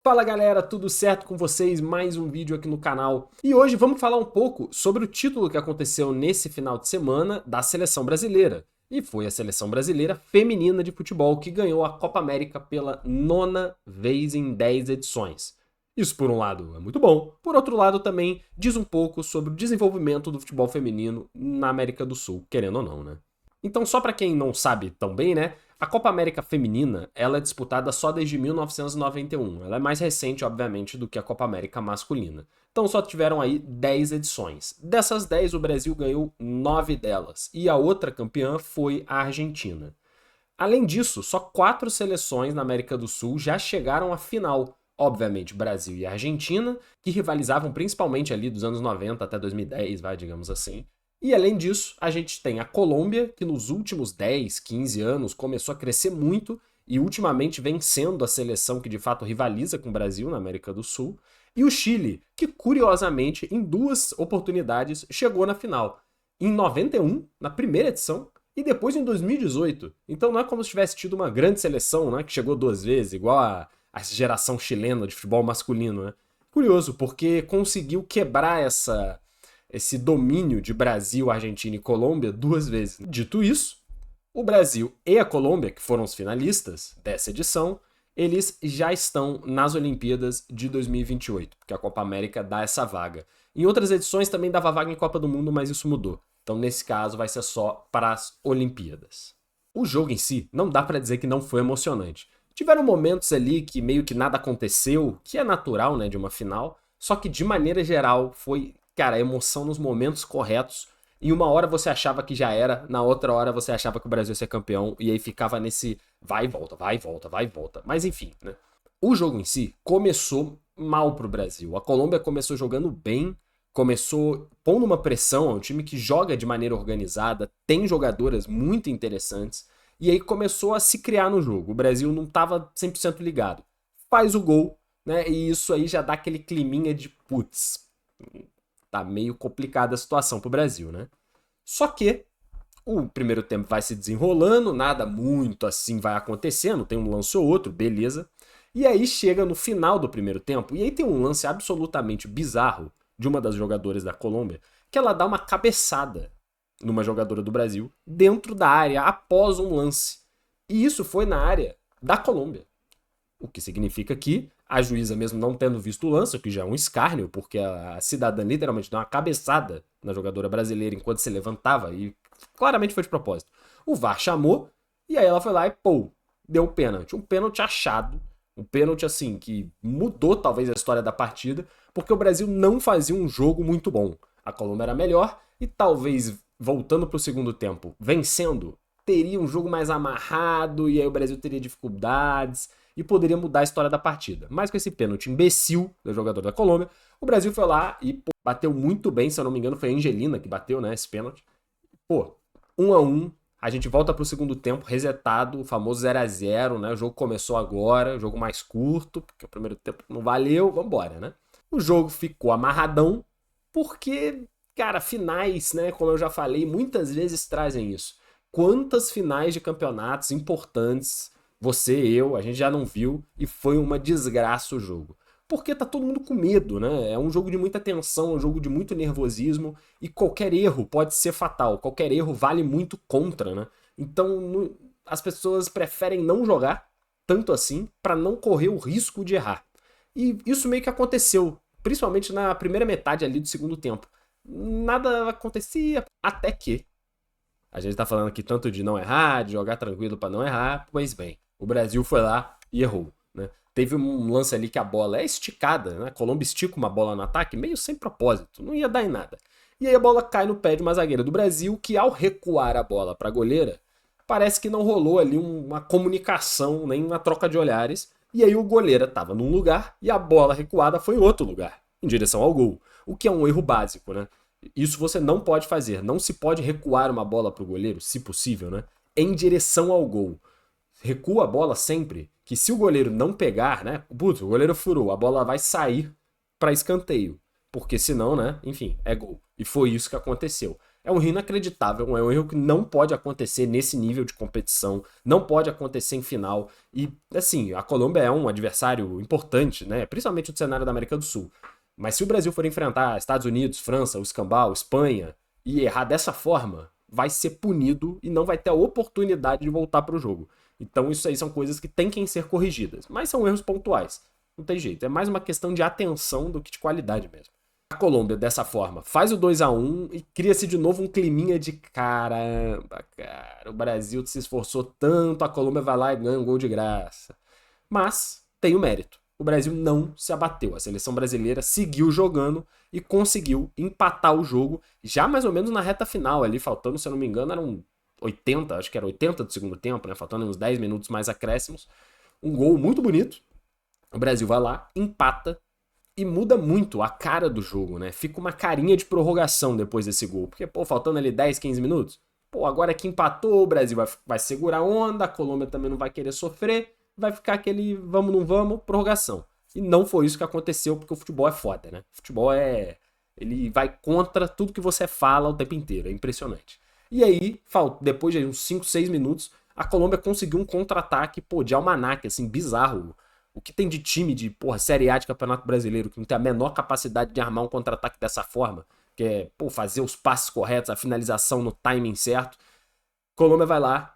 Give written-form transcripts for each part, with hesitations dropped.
Fala galera, tudo certo com vocês? Mais um vídeo aqui no canal. E hoje vamos falar um pouco sobre o título que aconteceu nesse final de semana da seleção brasileira. E foi a seleção brasileira feminina de futebol que ganhou a Copa América pela nona vez em 10 edições. Isso por um lado é muito bom, por outro lado também diz um pouco sobre o desenvolvimento do futebol feminino na América do Sul, querendo ou não, né? Então, só para quem não sabe tão bem, né? A Copa América Feminina, ela é disputada só desde 1991. Ela é mais recente, obviamente, do que a Copa América Masculina. Então só tiveram aí 10 edições. Dessas 10, o Brasil ganhou 9 delas. E a outra campeã foi a Argentina. Além disso, só 4 seleções na América do Sul já chegaram à final. Obviamente, Brasil e Argentina, que rivalizavam principalmente ali dos anos 90 até 2010, vai, digamos assim. E além disso, a gente tem a Colômbia, que nos últimos 10, 15 anos começou a crescer muito e ultimamente vem sendo a seleção que de fato rivaliza com o Brasil na América do Sul. E o Chile, que curiosamente, em duas oportunidades, chegou na final. Em 91, na primeira edição, e depois em 2018. Então não é como se tivesse tido uma grande seleção, né, que chegou duas vezes, igual a geração chilena de futebol masculino, né? Curioso, porque conseguiu quebrar esse domínio de Brasil, Argentina e Colômbia duas vezes. Dito isso, o Brasil e a Colômbia, que foram os finalistas dessa edição, eles já estão nas Olimpíadas de 2028, porque a Copa América dá essa vaga. Em outras edições também dava vaga em Copa do Mundo, mas isso mudou. Então, nesse caso, vai ser só para as Olimpíadas. O jogo em si, não dá para dizer que não foi emocionante. Tiveram momentos ali que meio que nada aconteceu, que é natural, né, de uma final, só que de maneira geral foi, cara, emoção nos momentos corretos. Em uma hora você achava que já era, na outra hora você achava que o Brasil ia ser campeão, e aí ficava nesse vai e volta, vai e volta, vai e volta. Mas enfim, né? O jogo em si começou mal pro Brasil. A Colômbia começou jogando bem, começou pondo uma pressão, é um time que joga de maneira organizada, tem jogadoras muito interessantes, e aí começou a se criar no jogo. O Brasil não estava 100% ligado. Faz o gol, né? E isso aí já dá aquele climinha de putz, tá meio complicada a situação pro Brasil, né? Só que o primeiro tempo vai se desenrolando, nada muito assim vai acontecendo, tem um lance ou outro, beleza. E aí chega no final do primeiro tempo, e aí tem um lance absolutamente bizarro de uma das jogadoras da Colômbia, que ela dá uma cabeçada numa jogadora do Brasil dentro da área após um lance. E isso foi na área da Colômbia. O que significa que a juíza, mesmo não tendo visto o lance, o que já é um escárnio, porque a cidadã literalmente deu uma cabeçada na jogadora brasileira enquanto se levantava, e claramente foi de propósito. O VAR chamou, e aí ela foi lá e, pô, deu um pênalti. Um pênalti achado, um pênalti, assim, que mudou talvez a história da partida, porque o Brasil não fazia um jogo muito bom. A Colômbia era melhor, e talvez, voltando pro segundo tempo, vencendo, teria um jogo mais amarrado, e aí o Brasil teria dificuldades, e poderia mudar a história da partida. Mas com esse pênalti imbecil do jogador da Colômbia, o Brasil foi lá e pô, bateu muito bem, se eu não me engano foi a Angelina que bateu, né, esse pênalti. Pô, 1 a 1, a gente volta pro segundo tempo resetado, o famoso 0 a 0, né, o jogo começou agora, o jogo mais curto, porque o primeiro tempo não valeu, vambora, né. O jogo ficou amarradão, porque, cara, finais, né, como eu já falei, muitas vezes trazem isso. Quantas finais de campeonatos importantes você, eu, a gente já não viu e foi uma desgraça o jogo. Porque tá todo mundo com medo, né? É um jogo de muita tensão, é um jogo de muito nervosismo e qualquer erro pode ser fatal, qualquer erro vale muito contra, né? Então as pessoas preferem não jogar tanto assim para não correr o risco de errar. E isso meio que aconteceu, principalmente na primeira metade ali do segundo tempo. Nada acontecia até que a gente tá falando aqui tanto de não errar, de jogar tranquilo para não errar, pois bem, o Brasil foi lá e errou, né? Teve um lance ali que a bola é esticada, né? A Colômbia estica uma bola no ataque meio sem propósito, não ia dar em nada. E aí a bola cai no pé de uma zagueira do Brasil que ao recuar a bola para a goleira, parece que não rolou ali uma comunicação, nem uma troca de olhares, e aí o goleiro estava num lugar e a bola recuada foi em outro lugar, em direção ao gol, o que é um erro básico, né? Isso você não pode fazer. Não se pode recuar uma bola para o goleiro, se possível, né? Em direção ao gol. Recua a bola sempre, que se o goleiro não pegar, né? Putz, o goleiro furou, a bola vai sair para escanteio. Porque senão, né? Enfim, é gol. E foi isso que aconteceu. É um erro inacreditável, é um erro que não pode acontecer nesse nível de competição, não pode acontecer em final. E, assim, a Colômbia é um adversário importante, né? Principalmente no cenário da América do Sul. Mas se o Brasil for enfrentar Estados Unidos, França, o Escambau, Espanha, e errar dessa forma, vai ser punido e não vai ter a oportunidade de voltar para o jogo. Então isso aí são coisas que têm que ser corrigidas, mas são erros pontuais. Não tem jeito, é mais uma questão de atenção do que de qualidade mesmo. A Colômbia, dessa forma, faz o 2-1 e cria-se de novo um climinha de caramba, cara, o Brasil se esforçou tanto, a Colômbia vai lá e ganha um gol de graça. Mas tem o mérito. O Brasil não se abateu. A seleção brasileira seguiu jogando e conseguiu empatar o jogo já mais ou menos na reta final ali, faltando, se eu não me engano, eram 80, acho que era 80 do segundo tempo, né? Faltando uns 10 minutos mais acréscimos. Um gol muito bonito. O Brasil vai lá, empata e muda muito a cara do jogo, né? Fica uma carinha de prorrogação depois desse gol. Porque, pô, faltando ali 10, 15 minutos, pô, agora que empatou, o Brasil vai segurar a onda, a Colômbia também não vai querer sofrer, vai ficar aquele vamos, não vamos, prorrogação. E não foi isso que aconteceu, porque o futebol é foda, né? O futebol ele vai contra tudo que você fala o tempo inteiro, é impressionante. E aí, depois de uns 5, 6 minutos, a Colômbia conseguiu um contra-ataque, pô, de almanaque, assim, bizarro. O que tem de time de, porra, Série A de Campeonato Brasileiro que não tem a menor capacidade de armar um contra-ataque dessa forma, que é, pô, fazer os passes corretos, a finalização no timing certo. Colômbia vai lá,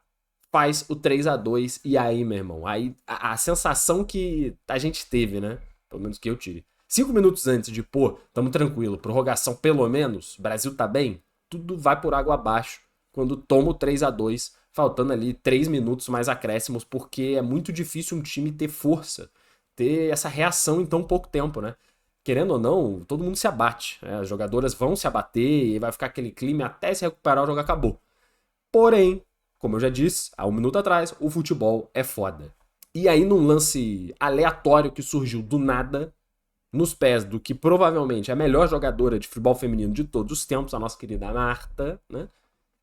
faz o 3-2 e aí, meu irmão, aí a sensação que a gente teve, né? Pelo menos que eu tive. 5 minutos antes de, pô, tamo tranquilo, prorrogação pelo menos, Brasil tá bem, tudo vai por água abaixo quando toma o 3-2, faltando ali 3 minutos mais acréscimos, porque é muito difícil um time ter força, ter essa reação em tão pouco tempo, né? Querendo ou não, todo mundo se abate, né? As jogadoras vão se abater e vai ficar aquele clima até se recuperar, o jogo acabou. Porém, como eu já disse há um minuto atrás, o futebol é foda. E aí, num lance aleatório que surgiu do nada, nos pés do que provavelmente é a melhor jogadora de futebol feminino de todos os tempos, a nossa querida Marta, né?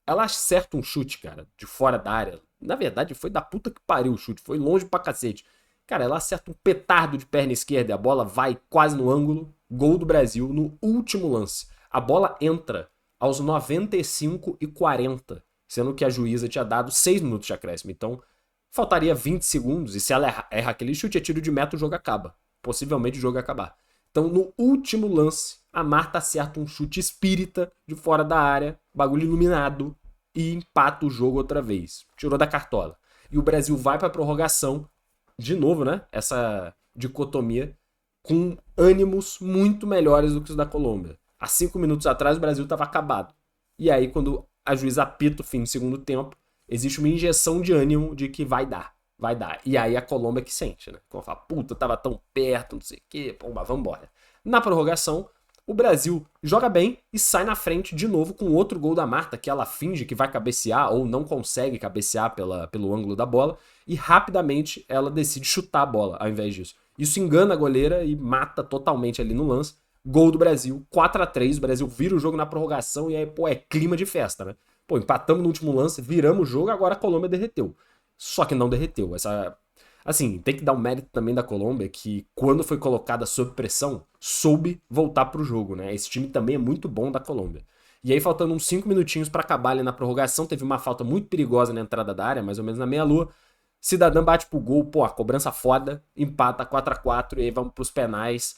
Ela acerta um chute, cara, de fora da área. Na verdade, foi da puta que pariu o chute, foi longe pra cacete. Cara, ela acerta um petardo de perna esquerda e a bola vai quase no ângulo. Gol do Brasil no último lance. A bola entra aos 95 e 40, sendo que a juíza tinha dado 6 minutos de acréscimo. Então, faltaria 20 segundos e se ela erra aquele chute, é tiro de meta, o jogo acaba. Possivelmente o jogo ia acabar. Então, no último lance, a Marta acerta um chute espírita de fora da área, bagulho iluminado, e empata o jogo outra vez. Tirou da cartola. E o Brasil vai pra prorrogação, de novo, né? Essa dicotomia, com ânimos muito melhores do que os da Colômbia. Há 5 minutos atrás, o Brasil estava acabado. E aí, quando a juíza apita o fim do segundo tempo, existe uma injeção de ânimo de que vai dar. Vai dar. E aí a Colômbia que sente, né? Como fala, puta, tava tão perto, não sei o quê, pô, mas vambora. Na prorrogação, o Brasil joga bem e sai na frente de novo com outro gol da Marta, que ela finge que vai cabecear ou não consegue cabecear pelo ângulo da bola, e rapidamente ela decide chutar a bola ao invés disso. Isso engana a goleira e mata totalmente ali no lance. Gol do Brasil, 4-3, o Brasil vira o jogo na prorrogação e aí, pô, é clima de festa, né? Pô, empatamos no último lance, viramos o jogo, agora a Colômbia derreteu. Só que não derreteu. Assim, tem que dar um mérito também da Colômbia, que quando foi colocada sob pressão, soube voltar pro jogo, né? Esse time também é muito bom da Colômbia. E aí, faltando uns 5 minutinhos pra acabar ali na prorrogação, teve uma falta muito perigosa na entrada da área, mais ou menos na meia-lua. Cidadã bate pro gol, pô, a cobrança foda, empata 4-4 e aí vamos pros penais.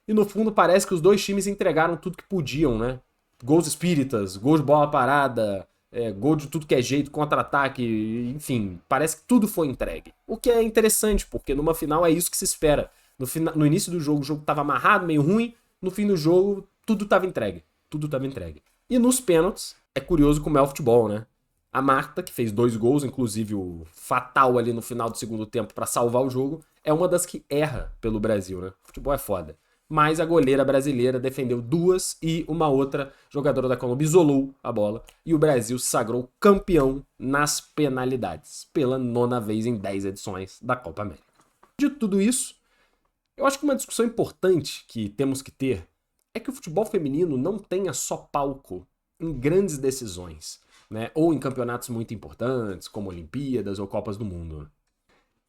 E no fundo parece que os dois times entregaram tudo que podiam, né? Gols espíritas, gols de bola parada, gol de tudo que é jeito, contra-ataque, enfim, parece que tudo foi entregue. O que é interessante, porque numa final é isso que se espera. No início do jogo, o jogo tava amarrado, meio ruim, no fim do jogo, tudo tava entregue. Tudo tava entregue. E nos pênaltis, é curioso como é o futebol, né? A Marta, que fez 2 gols, inclusive o fatal ali no final do segundo tempo pra salvar o jogo, é uma das que erra pelo Brasil, né? O futebol é foda. Mas a goleira brasileira defendeu 2 e uma outra jogadora da Colômbia isolou a bola e o Brasil se sagrou campeão nas penalidades, pela 9ª vez em 10 edições da Copa América. De tudo isso, eu acho que uma discussão importante que temos que ter é que o futebol feminino não tenha só palco em grandes decisões, né? Ou em campeonatos muito importantes, como Olimpíadas ou Copas do Mundo.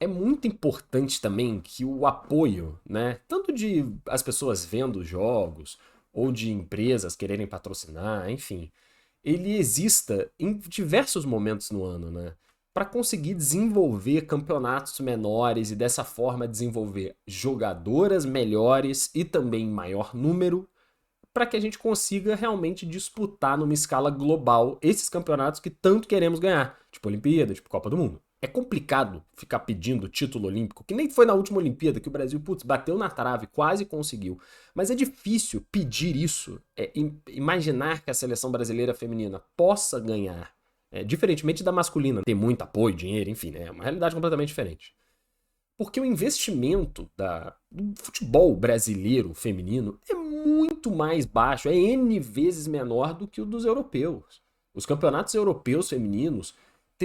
É muito importante também que o apoio, né, tanto de as pessoas vendo os jogos, ou de empresas quererem patrocinar, enfim, ele exista em diversos momentos no ano, né? Para conseguir desenvolver campeonatos menores e dessa forma desenvolver jogadoras melhores e também em maior número, para que a gente consiga realmente disputar numa escala global esses campeonatos que tanto queremos ganhar, tipo Olimpíada, tipo Copa do Mundo. É complicado ficar pedindo título olímpico, que nem foi na última Olimpíada que o Brasil, putz, bateu na trave, quase conseguiu. Mas é difícil pedir isso, imaginar que a seleção brasileira feminina possa ganhar, diferentemente da masculina, tem muito apoio, dinheiro, enfim, é uma realidade completamente diferente. Porque o investimento do futebol brasileiro feminino é muito mais baixo, é N vezes menor do que o dos europeus. Os campeonatos europeus femininos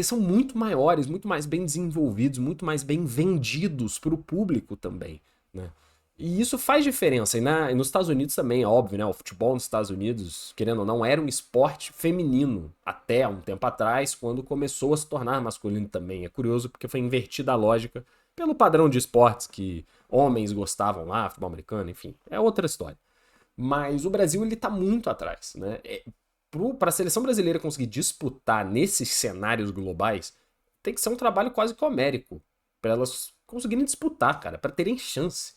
são muito maiores, muito mais bem desenvolvidos, muito mais bem vendidos para o público também, né? E isso faz diferença. E nos Estados Unidos também, é óbvio, né? O futebol nos Estados Unidos, querendo ou não, era um esporte feminino até um tempo atrás, quando começou a se tornar masculino também. É curioso porque foi invertida a lógica pelo padrão de esportes que homens gostavam lá, futebol americano, enfim, é outra história. Mas o Brasil, ele tá muito atrás, né? Para a seleção brasileira conseguir disputar nesses cenários globais, tem que ser um trabalho quase que homérico para elas conseguirem disputar, cara, para terem chance,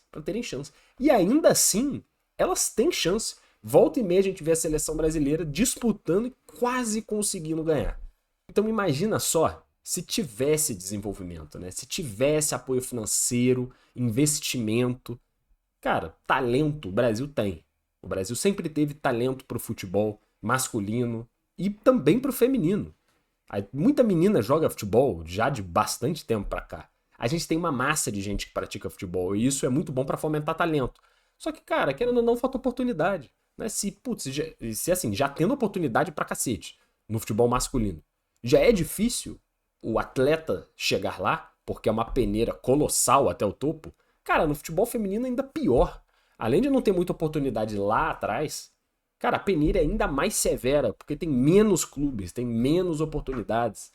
E ainda assim, elas têm chance. Volta e meia a gente vê a seleção brasileira disputando e quase conseguindo ganhar. Então imagina só se tivesse desenvolvimento, né? Se tivesse apoio financeiro, investimento. Cara, talento o Brasil tem. O Brasil sempre teve talento pro futebol masculino e também pro feminino. Muita menina joga futebol já de bastante tempo pra cá. A gente tem uma massa de gente que pratica futebol e isso é muito bom pra fomentar talento. Só que, cara, querendo ou não, falta oportunidade. Né? Se assim, já tendo oportunidade pra cacete no futebol masculino, já é difícil o atleta chegar lá, porque é uma peneira colossal até o topo. Cara, no futebol feminino ainda pior. Além de não ter muita oportunidade lá atrás, cara, a peneira é ainda mais severa, porque tem menos clubes, tem menos oportunidades.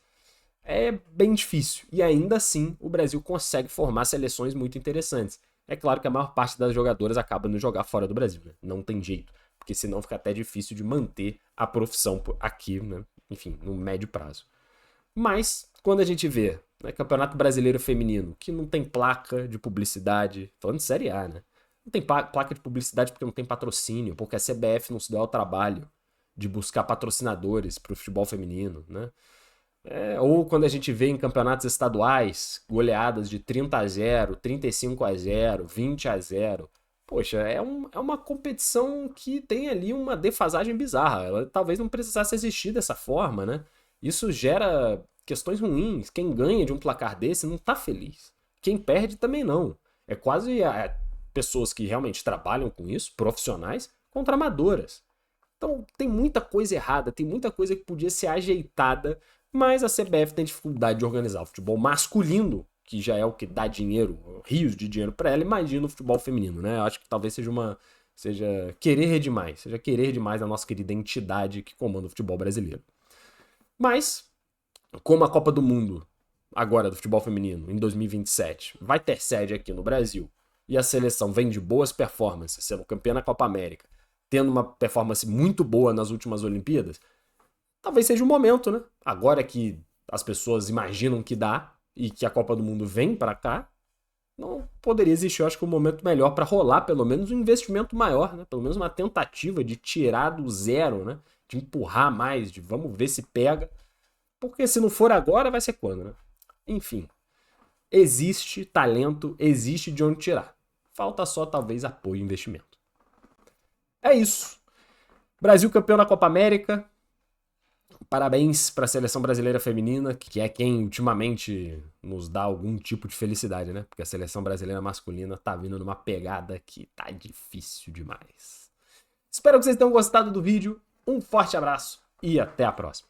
É bem difícil. E ainda assim, o Brasil consegue formar seleções muito interessantes. É claro que a maior parte das jogadoras acaba no jogar fora do Brasil, né? Não tem jeito. Porque senão fica até difícil de manter a profissão aqui, né? Enfim, no médio prazo. Mas, quando a gente vê, né, Campeonato Brasileiro Feminino, que não tem placa de publicidade, falando de Série A, né? Não tem placa de publicidade porque não tem patrocínio, porque a CBF não se deu ao trabalho de buscar patrocinadores para o futebol feminino, né? Ou quando a gente vê em campeonatos estaduais, goleadas de 30-0, 35-0, 20-0. Poxa, é uma competição que tem ali uma defasagem bizarra. Ela talvez não precisasse existir dessa forma, né? Isso gera questões ruins. Quem ganha de um placar desse não tá feliz. Quem perde também não. É quase pessoas que realmente trabalham com isso, profissionais, contra amadoras. Então tem muita coisa errada, tem muita coisa que podia ser ajeitada, mas a CBF tem dificuldade de organizar o futebol masculino, que já é o que dá dinheiro, rios de dinheiro para ela, imagina o futebol feminino, né? Eu acho que talvez seja querer demais a nossa querida entidade que comanda o futebol brasileiro. Mas, como a Copa do Mundo, agora do futebol feminino, em 2027, vai ter sede aqui no Brasil, e a seleção vem de boas performances, sendo campeã na Copa América, tendo uma performance muito boa nas últimas Olimpíadas, talvez seja o momento, né? Agora que as pessoas imaginam que dá e que a Copa do Mundo vem para cá, não poderia existir, eu acho que um momento melhor para rolar pelo menos um investimento maior, né? Pelo menos uma tentativa de tirar do zero, né? De empurrar mais, de vamos ver se pega. Porque se não for agora, vai ser quando, né? Enfim, existe talento, existe de onde tirar. Falta só talvez apoio e investimento. É isso. Brasil campeão da Copa América. Parabéns para a seleção brasileira feminina, que é quem ultimamente nos dá algum tipo de felicidade, né? Porque a seleção brasileira masculina tá vindo numa pegada que tá difícil demais. Espero que vocês tenham gostado do vídeo. Um forte abraço e até a próxima.